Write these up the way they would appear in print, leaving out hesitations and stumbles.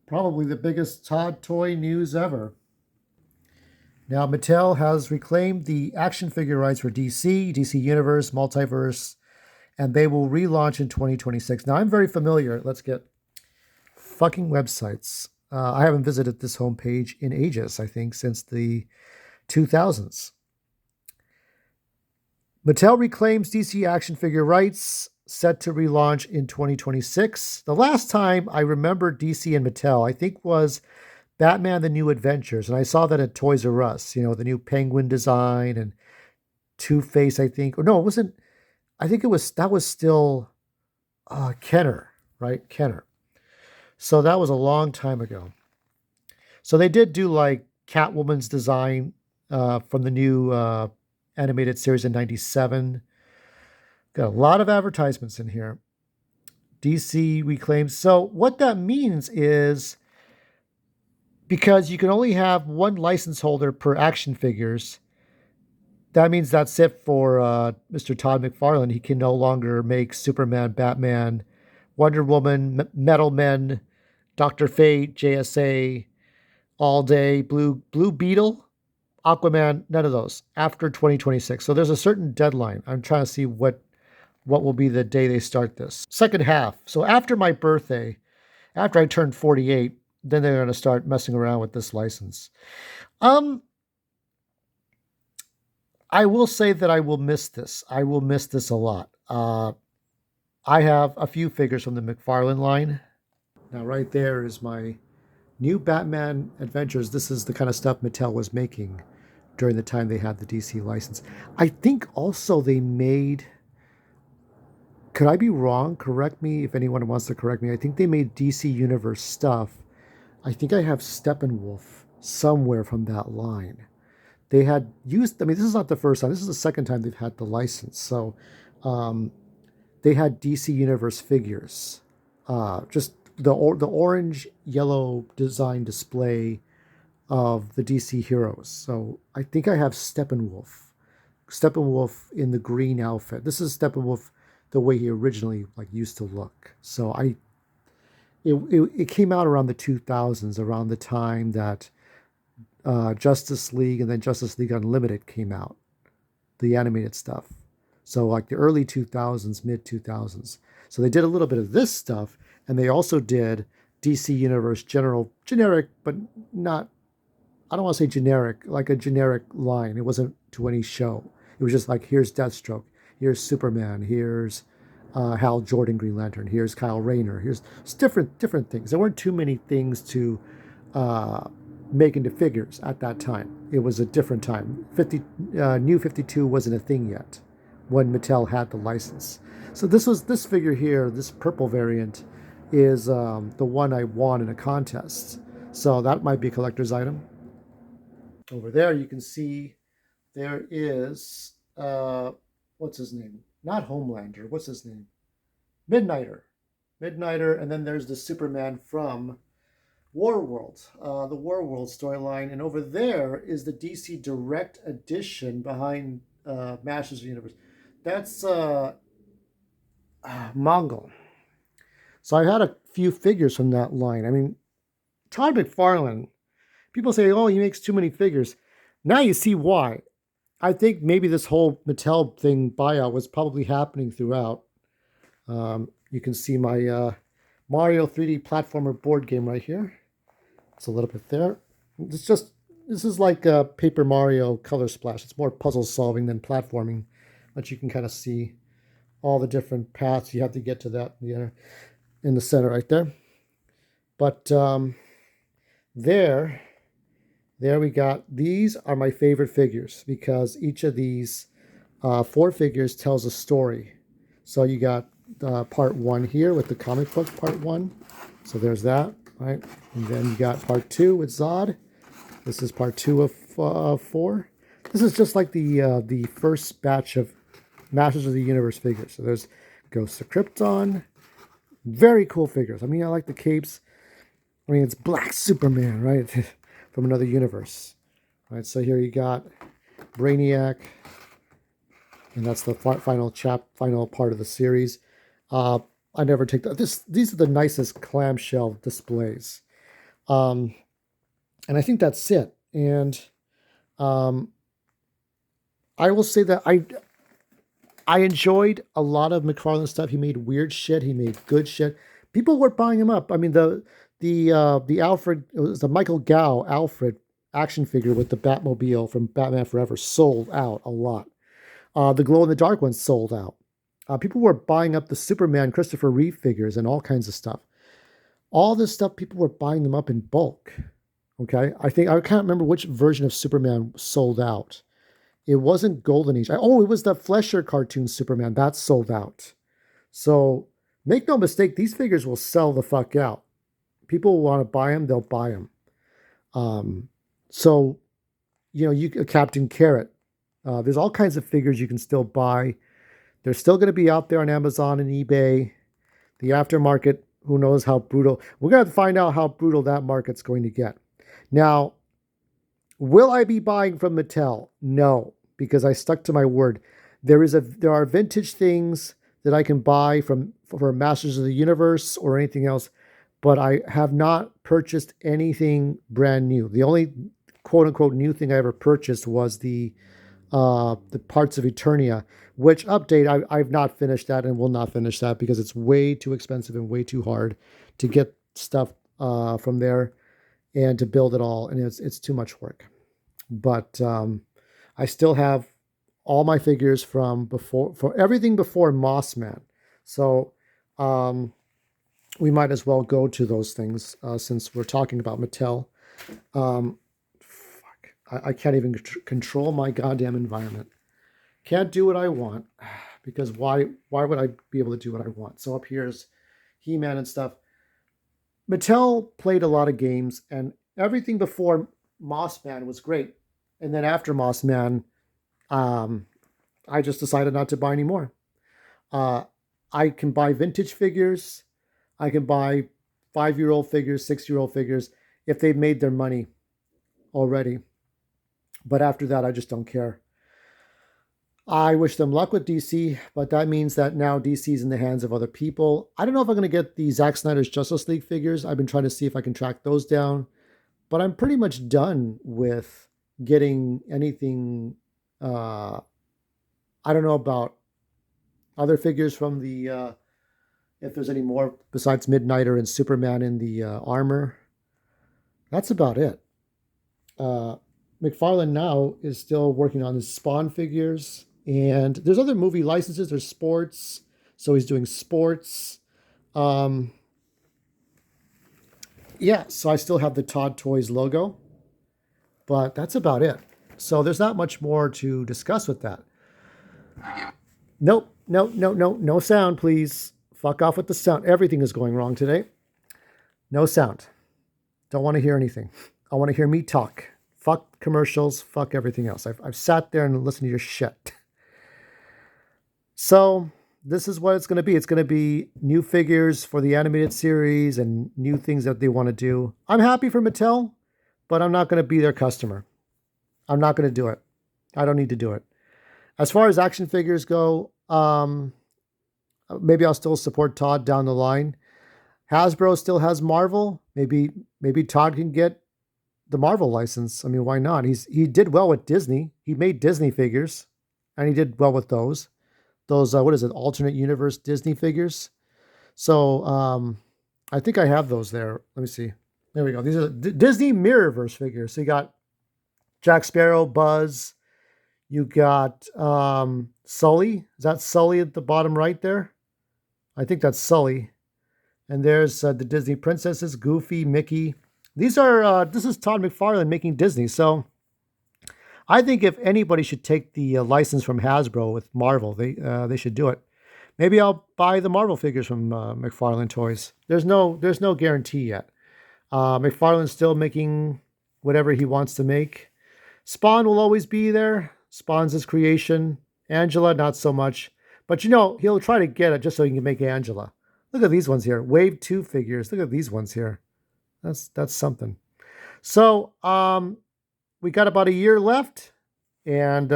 Probably the biggest Todd toy news ever. Now, Mattel has reclaimed the action figure rights for DC, DC Universe, Multiverse, and they will relaunch in 2026. Now, I'm very familiar. Let's get fucking websites. I haven't visited this homepage in ages, I think, since the 2000s. Mattel reclaims DC action figure rights, set to relaunch in 2026. The last time I remember DC and Mattel, I think, was Batman The New Adventures. And I saw that at Toys R Us, the new penguin design and Two-Face, I think. Or no, it wasn't. I think that was still Kenner, right? Kenner. So that was a long time ago. So they did do like Catwoman's design from the new animated series in 97. Got a lot of advertisements in here. DC reclaims. So what that means is because you can only have one license holder per action figures, that means that's it for Mr. Todd McFarlane. He can no longer make Superman, Batman, Wonder Woman, Metal Men, Dr. Fate, JSA, All Day, Blue Beetle, Aquaman, none of those after 2026. So there's a certain deadline. I'm trying to see what will be the day they start this. Second half. So after my birthday, after I turned 48, then they're going to start messing around with this license. I will say that I will miss this. I will miss this a lot. I have a few figures from the McFarlane line. Now, right there is my new Batman Adventures. This is the kind of stuff Mattel was making during the time they had the DC license. I think also they made, could I be wrong? Correct me if anyone wants to correct me. I think they made DC Universe stuff. I think I have Steppenwolf somewhere from that line. They had used, this is not the first time. This is the second time they've had the license. So they had DC Universe figures. Just the orange, yellow design display of the DC heroes. So I think I have Steppenwolf. Steppenwolf in the green outfit. This is Steppenwolf the way he originally used to look. So it came out around the 2000s, around the time that Justice League and then Justice League Unlimited came out, the animated stuff. So like the early 2000s, mid 2000s. So they did a little bit of this stuff, and they also did DC Universe generic, but not, I don't want to say generic, like a generic line. It wasn't to any show. It was just like, here's Deathstroke, here's Superman, here's Hal Jordan, Green Lantern, here's Kyle Rayner, here's different things. There weren't too many things to make into figures at that time. It was a different time. New 52 wasn't a thing yet when Mattel had the license. So this figure here, this purple variant, is the one I won in a contest. So that might be a collector's item. Over there you can see there is, what's his name? Not Homelander, what's his name? Midnighter, and then there's the Superman from Warworld, the Warworld storyline, and over there is the DC Direct Edition behind Masters of the Universe. That's Mongol. So I've had a few figures from that line. Todd McFarlane, people say, oh, he makes too many figures. Now you see why. I think maybe this whole Mattel thing buyout was probably happening throughout. You can see my Mario 3D platformer board game right here. It's a little bit there. This is like a Paper Mario Color Splash. It's more puzzle solving than platforming, but you can kind of see all the different paths you have to get to that in the center right there. But there we got, these are my favorite figures because each of these 4 figures tells a story. So you got part 1 here with the comic book part 1. So there's that, right? And then you got part 2 with Zod. This is part 2 of 4. This is just like the first batch of Masters of the Universe figures. So there's Ghost of Krypton. Very cool figures. I like the capes. It's Black Superman, right? From another universe. All right, so here you got Brainiac. And that's the final part of the series. I never take that. These are the nicest clamshell displays. Um, and I think that's it. And um, I will say that I enjoyed a lot of McFarlane stuff. He made weird shit. He made good shit. People were buying him up. I mean, the Alfred, it was the Michael Gow Alfred action figure with the Batmobile from Batman Forever sold out a lot. The glow in the dark ones sold out. People were buying up the Superman Christopher Reeve figures and all kinds of stuff. All this stuff, people were buying them up in bulk. Okay, I think I can't remember which version of Superman sold out. It wasn't Golden Age. Oh, it was the Flesher cartoon Superman. That sold out. So make no mistake, these figures will sell the fuck out. People want to buy them, they'll buy them. Um, so, you Captain Carrot. There's all kinds of figures you can still buy. They're still going to be out there on Amazon and eBay. The aftermarket, who knows how brutal. We're going to have to find out how brutal that market's going to get. Now, will I be buying from Mattel? No, because I stuck to my word. There are vintage things that I can buy for Masters of the Universe or anything else, but I have not purchased anything brand new. The only quote unquote new thing I ever purchased was the Parts of Eternia, which update I've not finished that and will not finish that because it's way too expensive and way too hard to get stuff from there and to build it all, and it's too much work. But I still have all my figures from before, for everything before Mossman. So we might as well go to those things since we're talking about Mattel. Fuck, I can't even control my goddamn environment. Can't do what I want because why would I be able to do what I want? So up here is He-Man and stuff. Mattel played a lot of games, and everything before Mossman was great. And then after Mossman, I just decided not to buy anymore. I can buy vintage figures. I can buy 5-year-old figures, 6-year-old figures if they've made their money already. But after that, I just don't care. I wish them luck with DC, but that means that now DC's in the hands of other people. I don't know if I'm going to get the Zack Snyder's Justice League figures. I've been trying to see if I can track those down, but I'm pretty much done with getting anything. I don't know about other figures from the, if there's any more besides Midnighter and Superman in the armor. That's about it. McFarlane now is still working on his Spawn figures. And there's other movie licenses. There's sports. So he's doing sports. Yeah, so I still have the TODD Toys logo. But that's about it. So there's not much more to discuss with that. Nope. No sound, please. Fuck off with the sound. Everything is going wrong today. No sound. Don't want to hear anything. I want to hear me talk. Fuck commercials. Fuck everything else. I've sat there and listened to your shit. So this is what it's going to be. It's going to be new figures for the animated series and new things that they want to do. I'm happy for Mattel, but I'm not going to be their customer. I'm not going to do it. I don't need to do it. As far as action figures go, maybe I'll still support Todd down the line. Hasbro still has Marvel. Maybe Todd can get the Marvel license. I mean, why not? He did well with Disney. He made Disney figures, and he did well with those. What is it? Alternate universe Disney figures. So I think I have those there. Let me see. There we go. These are the Disney Mirrorverse figures. So you got Jack Sparrow, Buzz. You got Sully. Is that Sully at the bottom right there? I think that's Sully. And there's the Disney princesses, Goofy, Mickey. These are, this is Todd McFarlane making Disney. So I think if anybody should take the license from Hasbro with Marvel, they should do it. Maybe I'll buy the Marvel figures from McFarlane Toys. There's no guarantee yet. McFarlane's still making whatever he wants to make. Spawn will always be there. Spawn's his creation. Angela, not so much. But he'll try to get it just so he can make Angela. Look at these ones here. Wave 2 figures. Look at these ones here. That's something. So we got about a year left. And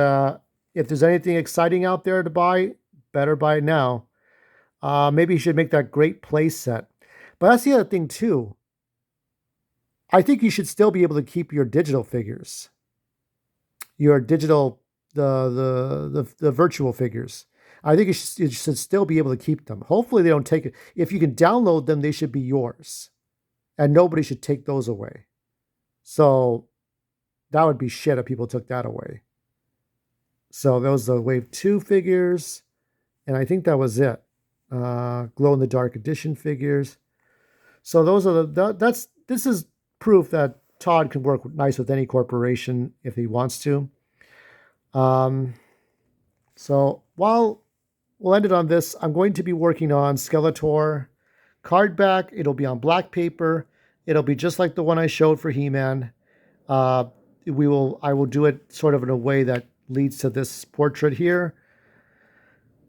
if there's anything exciting out there to buy, better buy it now. Maybe you should make that great play set. But that's the other thing too. I think you should still be able to keep your digital figures, your digital, the virtual figures. I think you should still be able to keep them. Hopefully, they don't take it. If you can download them, they should be yours, and nobody should take those away. So that would be shit if people took that away. So those are the Wave 2 figures, and I think that was it. Glow in the dark edition figures. So those are this is proof that Todd can work nice with any corporation if he wants to. Um, so while we'll end it on this, I'm going to be working on Skeletor card back. It'll be on black paper. It'll be just like the one I showed for He-Man. I will do it sort of in a way that leads to this portrait here,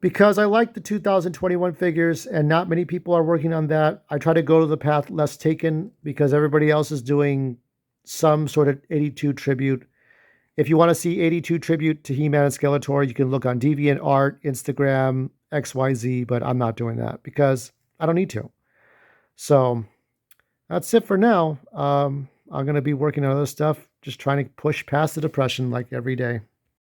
because I like the 2021 figures and not many people are working on that. I try to go to the path less taken because everybody else is doing some sort of 82 tribute. If you want to see 82 tribute to He-Man and Skeletor, you can look on DeviantArt, Instagram, XYZ, but I'm not doing that because I don't need to. So that's it for now. I'm going to be working on other stuff, just trying to push past the depression like every day.